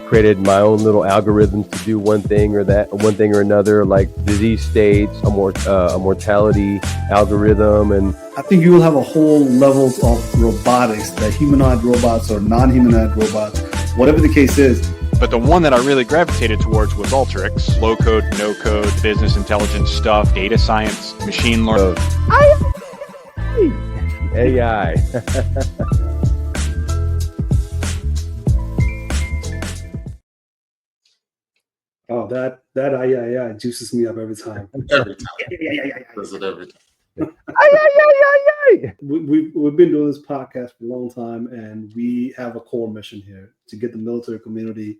created my own little algorithms to do one thing or another, like disease states, a mortality algorithm. And I think you will have a whole levels of robotics, that humanoid robots or non-humanoid robots, whatever the case is. But the one that I really gravitated towards was Alteryx. Low code, no code, business intelligence stuff, data science, machine learning. AI. Oh, that AYAYAI juices me up every time. Every time. Does it every time. We've been doing this podcast for a long time, and we have a core mission here to get the military community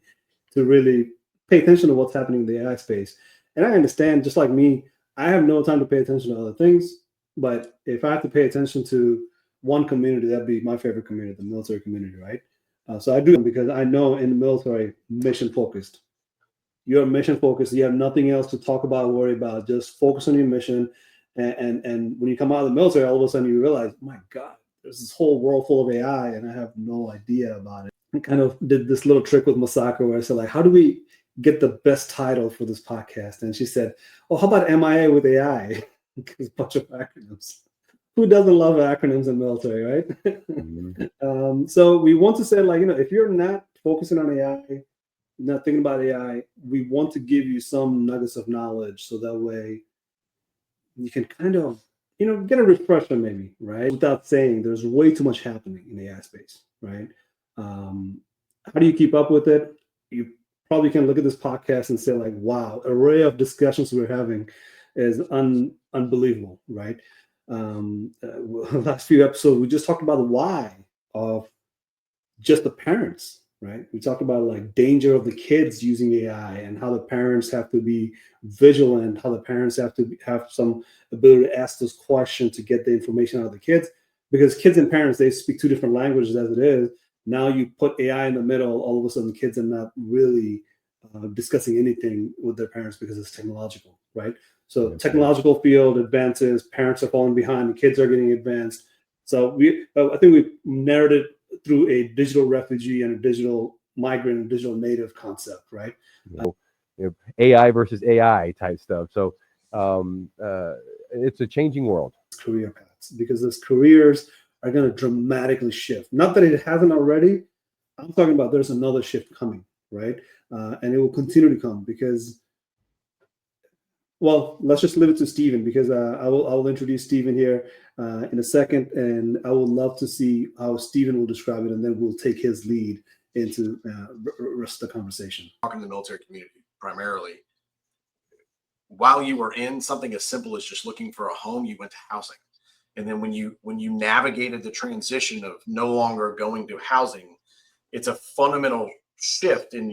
to really pay attention to what's happening in the AI space. And I understand, just like me, I have no time to pay attention to other things. But if I have to pay attention to one community, that'd be my favorite community, the military community, right? So I do, because I know in the military, mission focused. You're mission focused. You have nothing else to talk about, worry about. Just focus on your mission. And when you come out of the military, all of a sudden you realize, oh my God, there's this whole world full of AI, and I have no idea about it. I kind of did this little trick with Masako where I said, like, how do we get the best title for this podcast? And she said, oh, how about MIA with AI? Because a bunch of acronyms. Who doesn't love acronyms in the military, right? Mm-hmm. So we want to say, like, if you're not focusing on AI, not thinking about AI, we want to give you some nuggets of knowledge, so that way you can kind of, get a refresher maybe, right? Without saying there's way too much happening in the AI space, right? How do you keep up with it? You probably can look at this podcast and say, like, wow, array of discussions we're having is unbelievable, right? Last few episodes, we just talked about the why of just the parents, right? We talked about, like, danger of the kids using AI, and how the parents have to be vigilant, how the parents have to have some ability to ask those questions to get the information out of the kids, because kids and parents, they speak two different languages as it is. Now you put AI in the middle, all of a sudden kids are not really discussing anything with their parents because it's technological, right? So technological field advances, parents are falling behind, the kids are getting advanced. So I think we narrowed it through a digital refugee and a digital migrant and digital native concept, right? AI versus AI type stuff. So it's a changing world. Career paths, because those careers are going to dramatically shift. Not that it hasn't already. I'm talking about there's another shift coming, right? And it will continue to come, because, well, let's just leave it to Stephen, because I will introduce Stephen here in a second, and I would love to see how Stephen will describe it, and then we'll take his lead into rest of the conversation. Talking to the military community primarily, while you were in something as simple as just looking for a home, you went to housing. And then when you navigated the transition of no longer going to housing, it's a fundamental shift in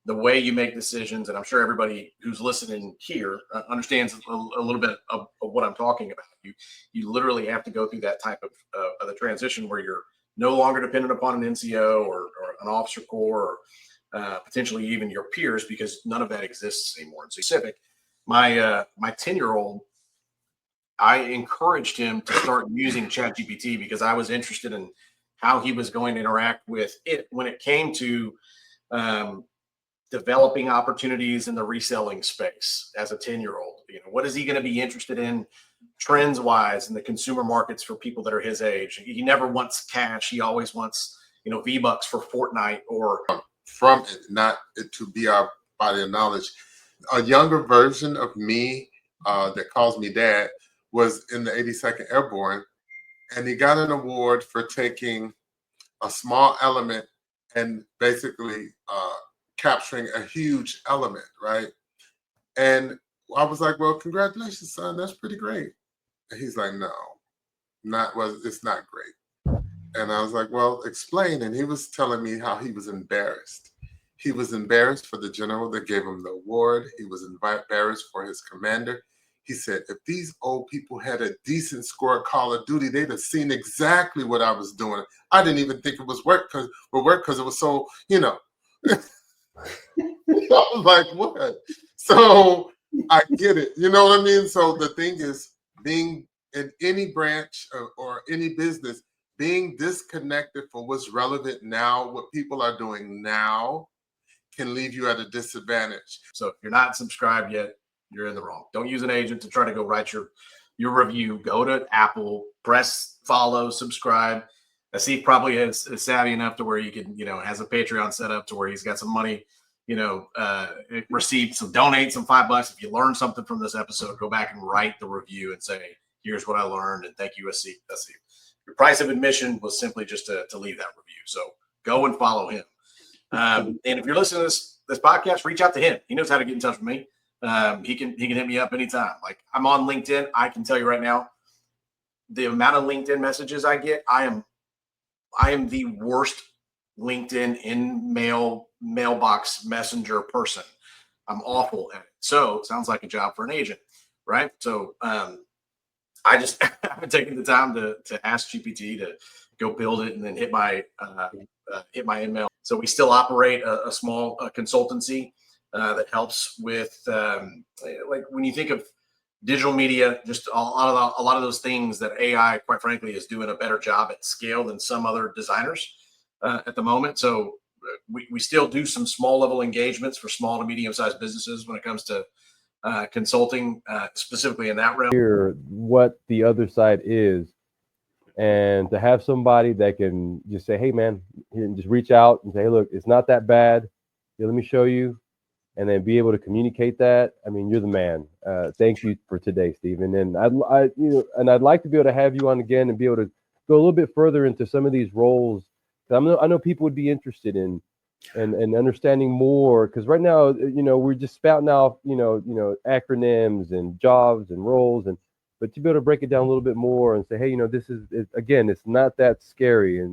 the way you make decisions. And I'm sure everybody who's listening here understands a little bit of what I'm talking about. You literally have to go through that type of the transition where you're no longer dependent upon an NCO or an officer corps, or potentially even your peers, because none of that exists anymore. And so Civic, my 10-year-old, I encouraged him to start using ChatGPT, because I was interested in how he was going to interact with it when it came to developing opportunities in the reselling space as a 10-year-old. What is he going to be interested in trends wise in the consumer markets for people that are his age? He never wants cash. He always wants, V-Bucks for Fortnite, or from it, not it to be our body of knowledge. A younger version of me that calls me dad was in the 82nd Airborne, and he got an award for taking a small element and basically capturing a huge element, right? And I was like, well, congratulations, son. That's pretty great. And he's like, no, it's not great. And I was like, well, explain. And he was telling me how he was embarrassed. He was embarrassed for the general that gave him the award. He was embarrassed for his commander. He said, if these old people had a decent score at Call of Duty, they'd have seen exactly what I was doing. I didn't even think it was work because it was so, I was like, what? So I get it. You know what I mean? So the thing is, being in any branch or any business, being disconnected from what's relevant now, what people are doing now, can leave you at a disadvantage. So if you're not subscribed yet, you're in the wrong. Don't use an agent to try to go write your review. Go to Apple, press follow, subscribe. Steve probably is savvy enough to where you can, has a Patreon set up to where he's got some money, received, some donate some $5. If you learn something from this episode, go back and write the review and say, here's what I learned, and thank you, SC. Your price of admission was simply just to leave that review. So go and follow him. And if you're listening to this podcast, reach out to him. He knows how to get in touch with me. He can hit me up anytime. Like, I'm on LinkedIn. I can tell you right now, the amount of LinkedIn messages I get, I am the worst LinkedIn in mailbox messenger person. I'm awful at it. So it sounds like a job for an agent, right? So I just haven't taken the time to ask GPT to go build it and then hit my email. So we still operate a small consultancy that helps with like when you think of digital media, just a lot of those things that AI, quite frankly, is doing a better job at scale than some other designers at the moment. So we still do some small level engagements for small to medium sized businesses when it comes to consulting, specifically in that realm. Hear what the other side is, and to have somebody that can just say, hey man, and just reach out and say, hey, look, it's not that bad. Here, let me show you. And then be able to communicate that. I mean, you're the man. Thank you for today, Stephen. And I'd like to be able to have you on again and be able to go a little bit further into some of these roles. I know people would be interested in and understanding more, because right now, we're just spouting out, acronyms and jobs and roles, but to be able to break it down a little bit more and say, hey, this is, again, it's not that scary. And